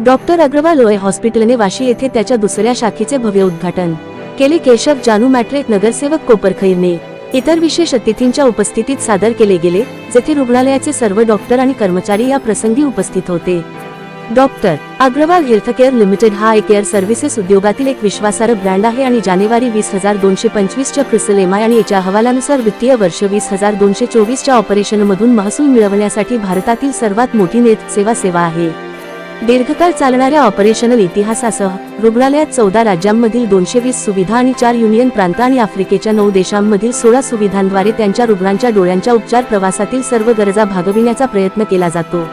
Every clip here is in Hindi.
डॉक्टर अग्रवाल ओए हॉस्पिटलने वाशी येथे त्याच्या दुसऱ्या शाखेचे भव्य उद्घाटन केले. केशव जानू मॅट्रेक नगरसेवक कोपरखैरने इतर विशेष अतिथींच्या उपस्थितीत सादर केले गेले, जेथे रुग्णालयाचे सर्व डॉक्टर आणि कर्मचारी या प्रसंगी उपस्थित होते. डॉक्टर अग्रवाल हेल्थकेअर लिमिटेड हा आय केअर सर्व्हिसेस उद्योगातील एक विश्वासार्ह ब्रँड आहे आणि जानेवारी 20,225 च्या क्रिसल एमआय आणि एच्या अहवालानुसार वित्तीय वर्ष 20,224 च्या ऑपरेशनमधून महसूल मिळवण्यासाठी भारतातील सर्वात मोठी नेत्र सेवा आहे. दीर्घकाळ चालणाऱ्या ऑपरेशनल इतिहासासह रुग्णालयात 14 राज्यांमधील 220 सुविधा आणि 4 युनियन प्रांत आणि आफ्रिकेच्या 9 देशांमधील 16 सुविधांद्वारे त्यांच्या रुग्णांच्या डोळ्यांच्या उपचार प्रवासातील सर्व गरजा भागविण्याचा प्रयत्न केला जातो.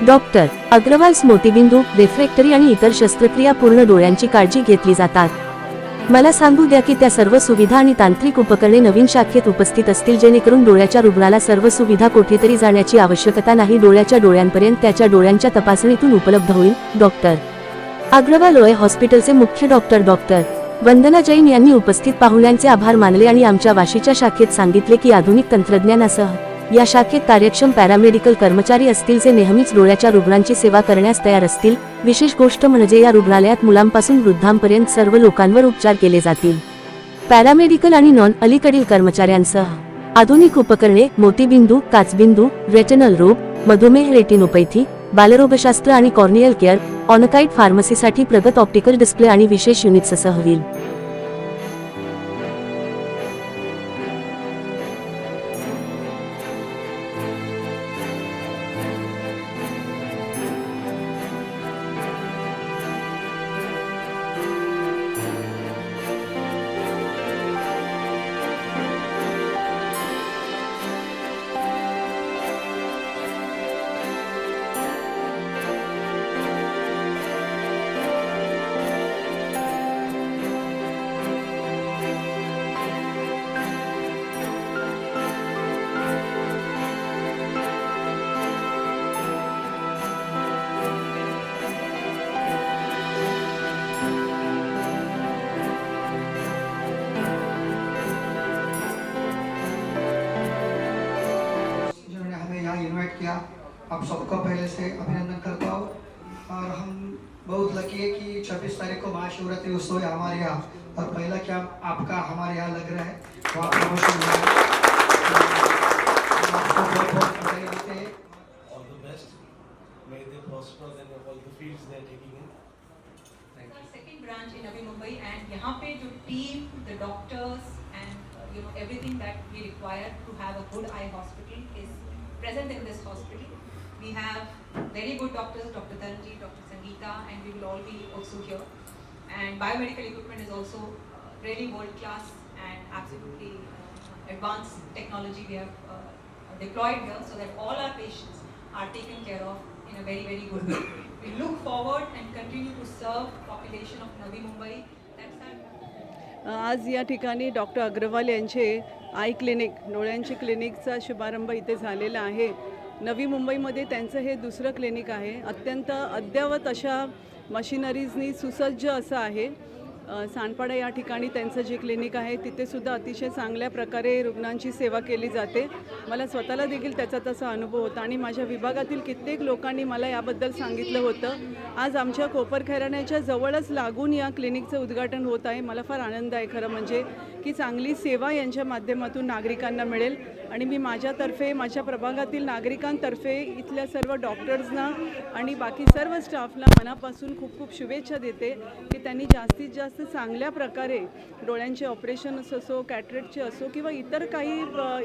डॉक्टर अग्रवाल्स मोतीबिंदू, रिफ्रॅक्टरी आणि इतर शस्त्रक्रिया पूर्ण डोळ्यांची काळजी घेतली जातात. मला सांगू द्या की त्या सर्व सुविधा आणि तांत्रिक उपकरणे नवीन शाखेत उपस्थित असतील, जेणेकरून डोळ्याच्या रुग्णाला सर्व सुविधा कोठेतरी जाण्याची आवश्यकता नाही, डोळ्याच्या डोळ्यांपर्यंत त्याच्या डोळ्यांच्या तपासणीतून उपलब्ध होईल. डॉक्टर अग्रवाल ओए हॉस्पिटलचे मुख्य डॉक्टर वंदना जैन यांनी उपस्थित पाहुण्यांचे आभार मानले आणि आमच्या वाशीच्या शाखेत सांगितले की आधुनिक तंत्रज्ञानासह या शाखेत कार्यक्षम पॅरामेडिकल कर्मचारी असतील, जे नेहमीच डोळ्याच्या रुग्णांची सेवा करण्यास तयार असतील. विशेष गोष्ट म्हणजे या रुग्णालयात मुलांपासून वृद्धांपर्यंत सर्व लोकांवर उपचार केले जातील. पॅरामेडिकल आणि नॉन अलीकडील कर्मचाऱ्यांसह आधुनिक उपकरणे, मोतीबिंदू, काचबिंदू, रेटिनल रोग, मधुमेह, रेटिनोपॅथी, बालरोगशास्त्र आणि कॉर्नियल केअर, ऑनकाइट फार्मसीसाठी प्रगत ऑप्टिकल डिस्प्ले आणि विशेष युनिट्ससह होईल. इन्वाइट किया, आप सबका पहले से अभिनंदन करता हूँ। और हम बहुत लकी है कि 26 तारीख को महाशिवरात्रि उत्सव है हमारे यहाँ, और पहला कैंप आपका हमारे यहाँ लग रहा है, तो आपको बहुत बधाई देते हैं। All the best. May they prosper in all the fields they are taking in. Thank you. Second branch in Navi Mumbai, and यहाँ पे जो team, the doctors and everything that we require to have a good eye hospital is present in this hospital. We have very good doctors, Dr. Taranji, Dr. Sangeeta, and we will all be also here. And biomedical equipment is also really world class and absolutely advanced technology we have deployed here, so that all our patients are taken care of in a very, very good way. We look forward and continue to serve population of Navi Mumbai. That's our आज या ठिकाणी डॉक्टर अग्रवाल यांचे आय क्लिनिक, डोळ्यांची क्लिनिकचा शुभारंभ इथे झालेला आहे. नवी मुंबईमध्ये त्यांचं हे दुसरं क्लिनिक आहे. अत्यंत अद्ययावत अशा मशिनरीजनी सुसज्ज असं आहे. सांडपाडा या ठिकाणी त्यांचं जे क्लिनिक आहे तिथे सुद्धा अतिशय चांगल्या प्रकारे रुग्णांची सेवा केली जाते. मला स्वतःला देखील त्याचा तसा अनुभव होता आणि माझ्या विभागातील कित्येक लोकांनी मला याबद्दल सांगितलं होतं. आज आमच्या कोपरखैरण्याच्या जवळच लागून या क्लिनिकचं उद्घाटन होत आहे. मला फार आनंद आहे खरं म्हणजे की चांगली सेवा यांच्या माध्यमातून नागरिकांना मिळेल आणि मी माझ्यातर्फे, माझ्या प्रभागातील नागरिकांतर्फे इथल्या सर्व डॉक्टर्सना आणि बाकी सर्व स्टाफला मनापासून खूप खूप शुभेच्छा देते की त्यांनी जास्तीत जास्त चांगल्या प्रकारे डोळ्यांचे ऑपरेशन्स असो, कॅटरेक्टचे असो किंवा इतर काही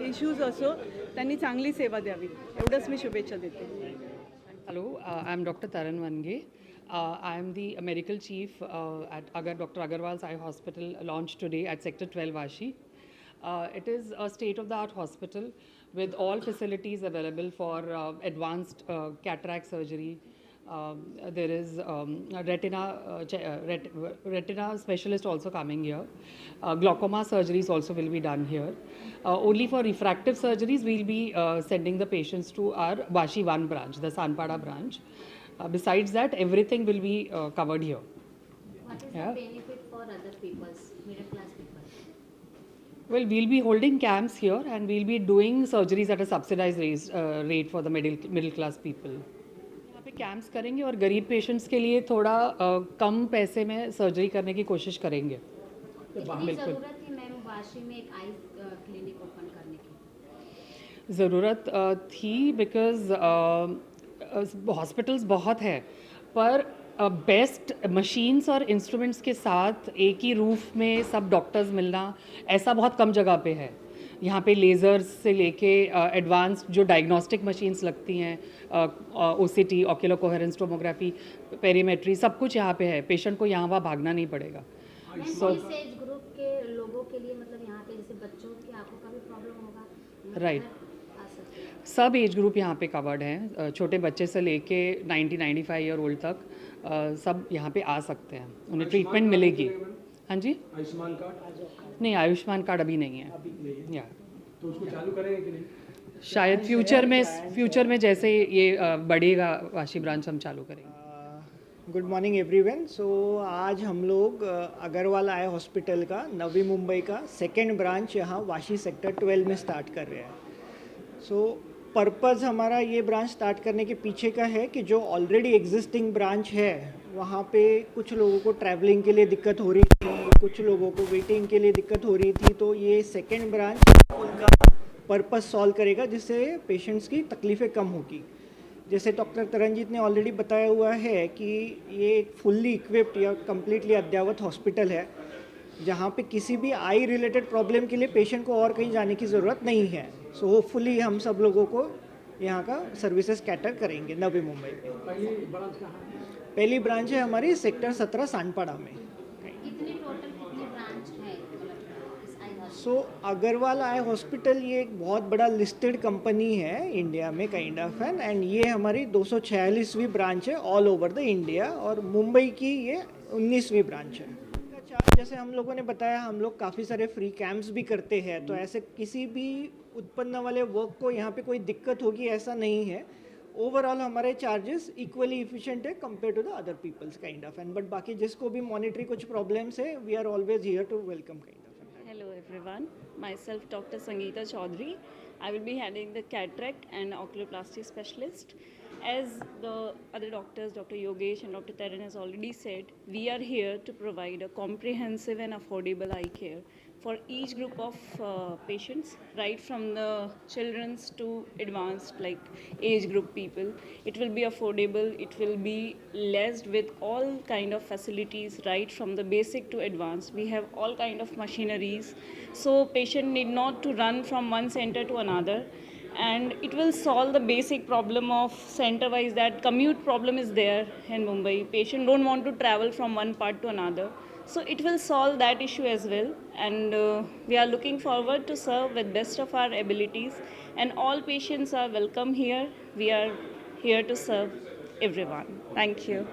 इश्यूज असो, त्यांनी चांगली सेवा द्यावी, एवढंच मी शुभेच्छा देते. Hello, I'm Dr. Taran Vange. I am the medical chief at Dr. Agarwal's Eye Hospital, launched today at Sector 12 Vashi. It is a state-of-the-art hospital with all facilities available for advanced cataract surgery. There is a retina specialist also coming here. Glaucoma surgeries also will be done here. Only for refractive surgeries, we'll be sending the patients to our Vashi 1 branch, the Sanpada branch. Besides that, everything will be covered here. What is the benefit for other peoples, middle class people? Well, we'll be holding camps here and we'll be doing surgeries at a subsidized rate for the middle class people. यहाँ पे कैंप्स करेंगे और गरीब पेशेंट्स के लिए थोड़ा कम पैसे में सर्जरी करने की कोशिश करेंगे। कितनी ज़रूरत थी मैम वाशी में एक आई क्लिनिक ओपन करने की? ज़रूरत थी बिकॉज़ हॉस्पिटल्स बहुत है, पर बेस्ट मशीन्स और इंस्ट्रूमेंट्स के साथ एक ही रूफ में सब डॉक्टर्स मिलना ऐसा बहुत कम जगह पे है। यहाँ पे लेज़र्स से लेके एडवांस जो डायग्नोस्टिक मशीन्स लगती हैं, OCT, ocular coherence tomography, perimetry, सब कुछ यहाँ पे है। पेशेंट को यहाँ वहाँ भागना नहीं पड़ेगा। मैम So- इस एज ग्रुप के लोगों के लिए मतलब यहाँ पे जैसे बच्चों की आंखों का भी प्रॉब्लम होगा, मतलब Right. आ सकते हैं। सब एज ग्रुप यहाँ पे कवर्ड हैं, छोटे बच्चे से लेके 90-95 ईयर ओल्ड तक सब यहाँ पे आ सकते हैं, उन्हें ट्रीटमेंट मिलेगी। हाँ जी, आयुष्मान कार्ड नहीं आयुष्मान कार्ड अभी नहीं है। अभी नहीं है, या तो उसको चालू करेंगे कि नहीं? शायद फ्यूचर में जैसे ये बढ़ेगा वाशी ब्रांच हम चालू करेंगे। Good morning everyone. सो आज हम लोग अग्रवाल आई हॉस्पिटल का नवी मुंबई का सेकेंड ब्रांच यहाँ वाशी सेक्टर 12 में स्टार्ट कर रहे हैं। सो पर्पज़ हमारा ये ब्रांच स्टार्ट करने के पीछे का है कि जो ऑलरेडी एग्जिस्टिंग ब्रांच है वहाँ पे कुछ लोगों को ट्रैवलिंग के लिए दिक्कत हो रही थी, कुछ लोगों को वेटिंग के लिए दिक्कत हो रही थी, तो ये सेकेंड ब्रांच उनका पर्पस सॉल्व करेगा जिससे पेशेंट्स की तकलीफ़ें कम होगी। जैसे डॉक्टर तरनजीत ने ऑलरेडी बताया हुआ है कि ये एक फुल्ली इक्विप्ड या कम्प्लीटली अद्ययावत हॉस्पिटल है जहाँ पे किसी भी आई रिलेटेड प्रॉब्लम के लिए पेशेंट को और कहीं जाने की ज़रूरत नहीं है। सो होपफुली हम सब लोगों को यहाँ का सर्विसेज कैटर करेंगे नवी मुंबई में। पहली ब्रांच है हमारी सेक्टर 17 सांडपाड़ा में। कितनी ब्रांच है मतलब इस आई हॉस्पिटल? सो अग्रवाल आई हॉस्पिटल ये एक बहुत बड़ा लिस्टेड कंपनी है इंडिया में काइंड ऑफ एंड ये हमारी 246वीं ब्रांच है ऑल ओवर द इंडिया, और मुंबई की ये 19वीं ब्रांच है। जैसे हम लोगों ने बताया, हम लोग काफ़ी सारे फ्री कैंप्स भी करते हैं, तो ऐसे किसी भी उत्पन्न वाले वर्क को यहाँ पे कोई दिक्कत होगी ऐसा नहीं है। ओवरऑल हमारे चार्जेस इक्वली इफिशिएंट है compare to the other peoples kind of and but बाकी जिसको भी मॉनिटरी कुछ प्रॉब्लम्स है we are always here to welcome kind of. Hello everyone, myself Dr. Sangeeta Chaudhary. I will be handling the cataract and oculoplasty specialist. As the other doctors, Dr. Yogesh and Dr. Taran has already said, we are here to provide a comprehensive and affordable eye care for each group of patients, right from the children's to advanced like age group people. It will be affordable, it will be laced with all kind of facilities, right from the basic to advanced. We have all kind of machineries, so patient need not to run from one center to another, and it will solve the basic problem of center wise, that commute problem is there in Mumbai. Patient don't want to travel from one part to another. So it will solve that issue as well, and we are looking forward to serve with best of our abilities, and all patients are welcome here. We are here to serve everyone. Thank you.